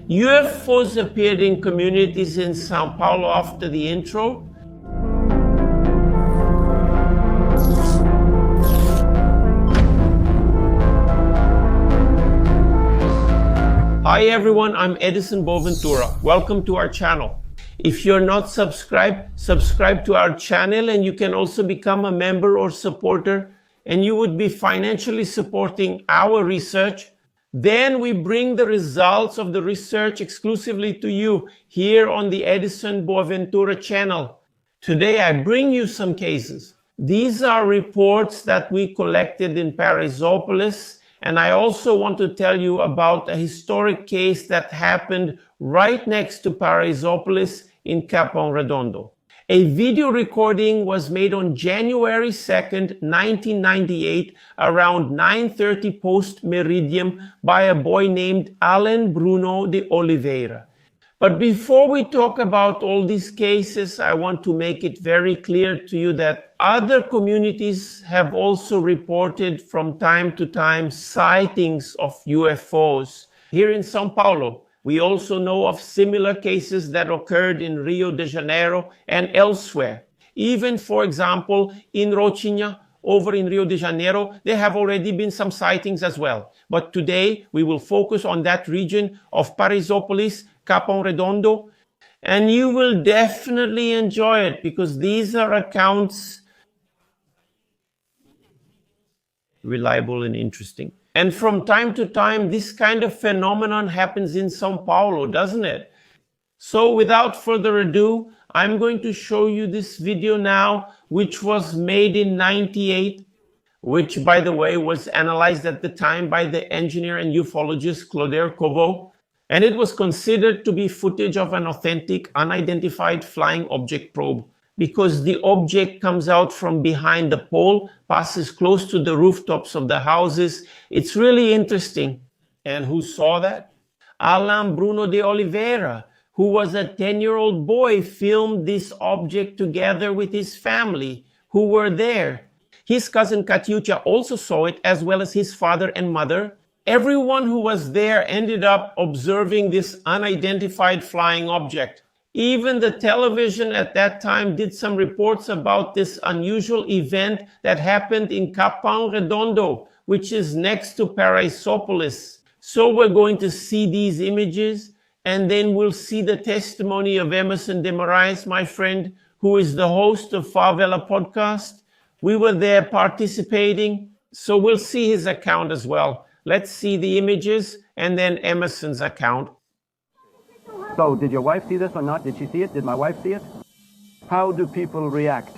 UFOs appeared in communities in São Paulo after the intro. Hi everyone, I'm Edison Boaventura. Welcome to our channel. If you're not subscribed, subscribe to our channel, and you can also become a member or supporter, and you would be financially supporting our research. Then we bring the results of the research exclusively to you here on the Edison Boaventura channel. Today I bring you some cases. These are reports that we collected in Paraisópolis, and I also want to tell you about a historic case that happened right next to Paraisópolis in Capão, Redondo. A video recording was made on January 2nd, 1998, around 9:30 post-meridium by a boy named Alan Bruno de Oliveira. But before we talk about all these cases, I want to make it very clear to you that other communities have also reported from time to time sightings of UFOs. Here in São Paulo, we also know of similar cases that occurred in Rio de Janeiro and elsewhere. Even, for example, in Rocinha, over in Rio de Janeiro, there have already been some sightings as well. But today, we will focus on that region of Paraisópolis, Capão Redondo, and you will definitely enjoy it because these are accounts reliable and interesting. And from time to time, this kind of phenomenon happens in São Paulo, doesn't it? So without further ado, I'm going to show you this video now, which was made in '98, which, by the way, was analyzed at the time by the engineer and ufologist Clotaire Corot. And it was considered to be footage of an authentic, unidentified flying object probe, because the object comes out from behind the pole, passes close to the rooftops of the houses. It's really interesting. And who saw that? Alan Bruno de Oliveira, who was a 10-year-old boy, filmed this object together with his family, who were there. His cousin Catiucia also saw it, as well as his father and mother. Everyone who was there ended up observing this unidentified flying object. Even the television at that time did some reports about this unusual event that happened in Capão Redondo, which is next to Paraisópolis. So we're going to see these images, and then we'll see the testimony of Emerson de Moraes, my friend, who is the host of Favela Podcast. We were there participating, so we'll see his account as well. Let's see the images and then Emerson's account. So, did your wife see this or not? Did she see it? Did my wife see it? How do people react?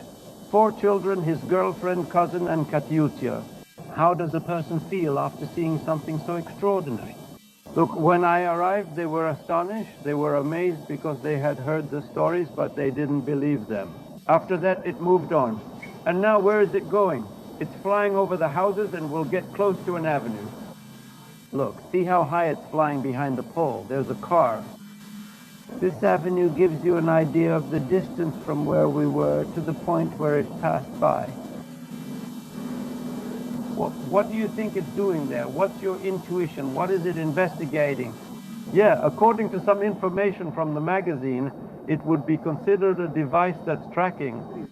4 children, his girlfriend, cousin, and Catiucia. How does a person feel after seeing something so extraordinary? Look, when I arrived, they were astonished. They were amazed because they had heard the stories, but they didn't believe them. After that, it moved on. And now, where is it going? It's flying over the houses and will get close to an avenue. Look, see how high it's flying behind the pole. There's a car. This avenue gives you an idea of the distance from where we were to the point where it passed by. What do you think it's doing there? What's your intuition? What is it investigating? Yeah, according to some information from the magazine, it would be considered a device that's tracking.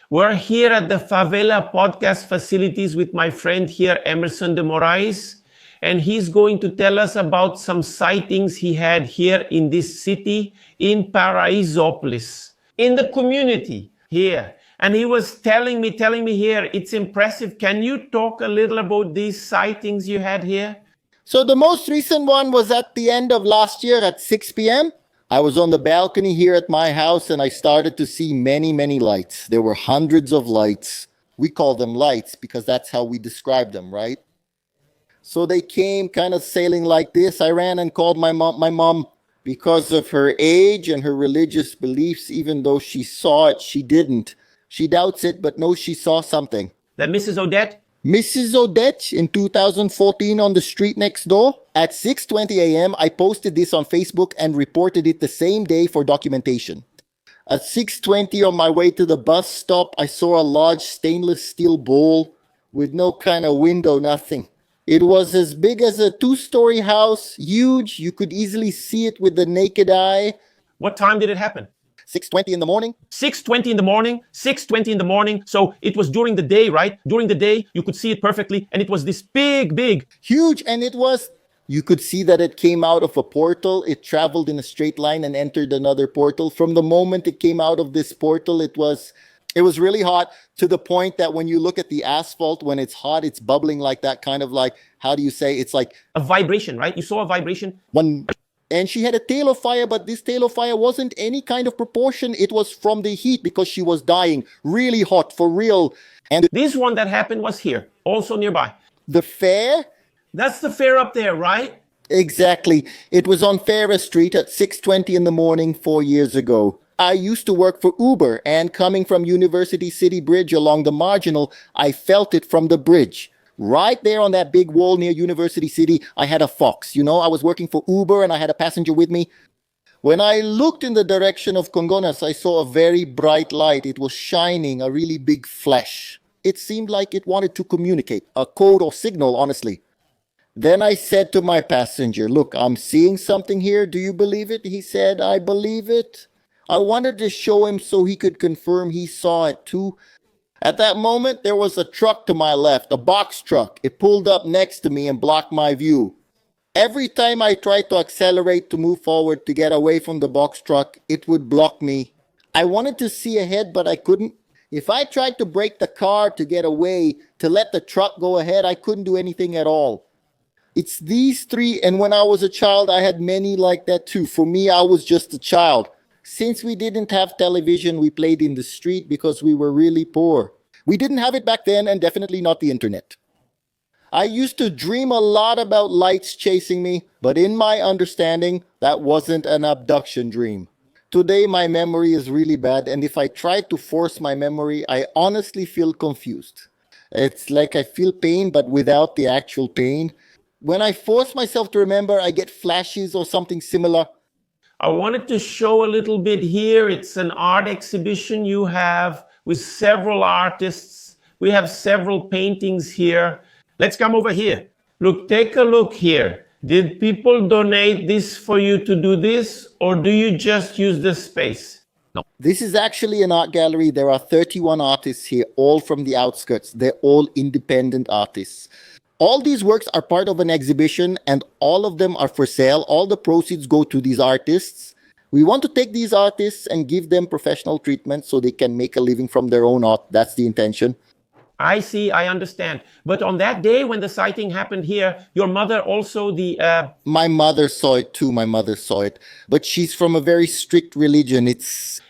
We're here at the Favela Podcast facilities with my friend here, Emerson de Moraes. And he's going to tell us about some sightings he had here in this city, in Paraisópolis, in the community here. And he was telling me here, it's impressive. Can you talk a little about these sightings you had here? So the most recent one was at the end of last year at 6 p.m. I was on the balcony here at my house and I started to see many, many lights. There were hundreds of lights. We call them lights because that's how we describe them, right? So they came kind of sailing like this. I ran and called my mom, because of her age and her religious beliefs, even though she saw it, she didn't. She doubts it, but knows she saw something. That Mrs. Odette? Mrs. Odette in 2014 on the street next door. At 6:20 a.m., I posted this on Facebook and reported it the same day for documentation. At 6:20 on my way to the bus stop, I saw a large stainless steel bowl with no kind of window, nothing. It was as big as a two-story house, huge. You could easily see it with the naked eye. What time did it happen? 6:20 in the morning. 6:20 in the morning, 6:20 in the morning. So it was during the day, right? During the day, you could see it perfectly. And it was this big. Huge. And you could see that it came out of a portal. It traveled in a straight line and entered another portal. From the moment it came out of this portal, it was really hot, to the point that when you look at the asphalt, when it's hot, it's bubbling like that, kind of like, how do you say? It's like A vibration, right? You saw a vibration? and she had a tail of fire, but this tail of fire wasn't any kind of proportion. It was from the heat, because she was dying. Really hot, for real. And This one that happened was here, also nearby. the fair, That's the fair up there, right? exactly. It was on Ferris Street at 6:20 in the morning 4 years ago. I used to work for Uber, and coming from University City Bridge along the Marginal, I felt it from the bridge. Right there on that big wall near University City, I had a fox. You know, I was working for Uber and I had a passenger with me. When I looked in the direction of Congonas, I saw a very bright light. It was shining, a really big flash. It seemed like it wanted to communicate, a code or signal, honestly. Then I said to my passenger, "Look, I'm seeing something here. Do you believe it?" He said, "I believe it." I wanted to show him so he could confirm he saw it too. At that moment, there was a truck to my left, a box truck. It pulled up next to me and blocked my view. Every time I tried to accelerate to move forward to get away from the box truck, it would block me. I wanted to see ahead, but I couldn't. If I tried to brake the car to get away, to let the truck go ahead, I couldn't do anything at all. It's these three, and when I was a child, I had many like that too. For me, I was just a child. Since we didn't have television, we played in the street because we were really poor. We didn't have it back then, and definitely not the internet. I used to dream a lot about lights chasing me, but in my understanding, that wasn't an abduction dream. Today, my memory is really bad, and if I try to force my memory, I honestly feel confused. It's like I feel pain, but without the actual pain. When I force myself to remember, I get flashes or something similar. I wanted to show a little bit here. It's an art exhibition you have with several artists. We have several paintings here. Let's come over here. Look, take a look here. Did people donate this for you to do this, or do you just use the space? This is actually an art gallery. There are 31 artists here, all from the outskirts. They're all independent artists. All these works are part of an exhibition, and all of them are for sale. All the proceeds go to these artists. We want to take these artists and give them professional treatment so they can make a living from their own art. That's the intention. I see, I understand. But on that day when the sighting happened here, your mother also My mother saw it too. My mother saw it. But she's from a very strict religion.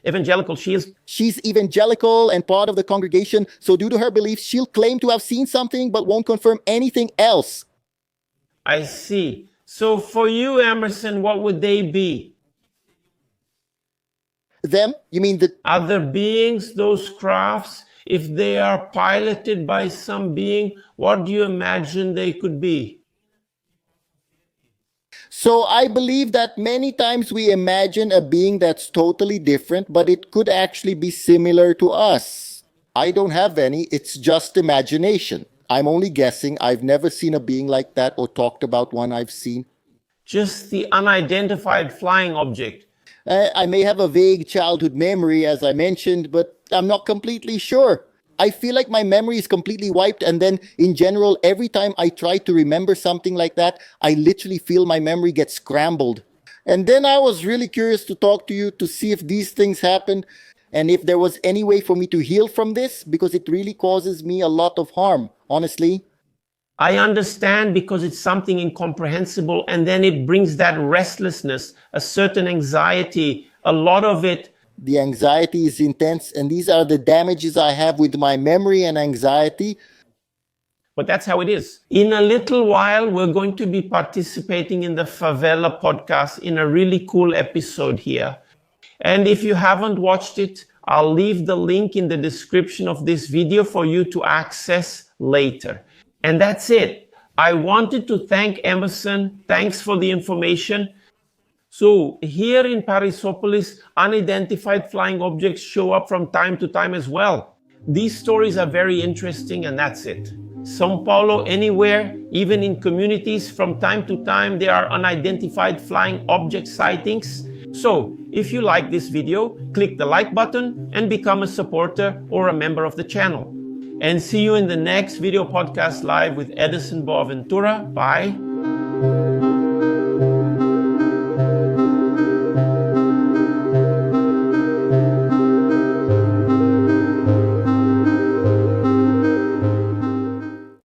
evangelical, She's evangelical and part of the congregation. So due to her beliefs, she'll claim to have seen something but won't confirm anything else. I see. So for you, Emerson, what would they be? Them? You mean the... Other beings, those crafts? If they are piloted by some being, what do you imagine they could be? So I believe that many times we imagine a being that's totally different, but it could actually be similar to us. I don't have any. It's just imagination. I'm only guessing. I've never seen a being like that or talked about one I've seen. Just the unidentified flying object. I may have a vague childhood memory, as I mentioned, but I'm not completely sure. I feel like my memory is completely wiped, and then in general, every time I try to remember something like that, I literally feel my memory get scrambled. And then I was really curious to talk to you to see if these things happened and if there was any way for me to heal from this, because it really causes me a lot of harm, honestly. I understand, because it's something incomprehensible, and then it brings that restlessness, a certain anxiety, a lot of it. The anxiety is intense, and these are the damages I have with my memory and anxiety. But that's how it is. In a little while, we're going to be participating in the Favela podcast in a really cool episode here. And if you haven't watched it, I'll leave the link in the description of this video for you to access later. And that's it. I wanted to thank Emerson. Thanks for the information. So here in Parisopolis, unidentified flying objects show up from time to time as well. These stories are very interesting, and that's it. São Paulo, anywhere, even in communities, from time to time there are unidentified flying object sightings. So, if you like this video, click the like button and become a supporter or a member of the channel. And see you in the next video podcast live with Edison Boaventura. Bye.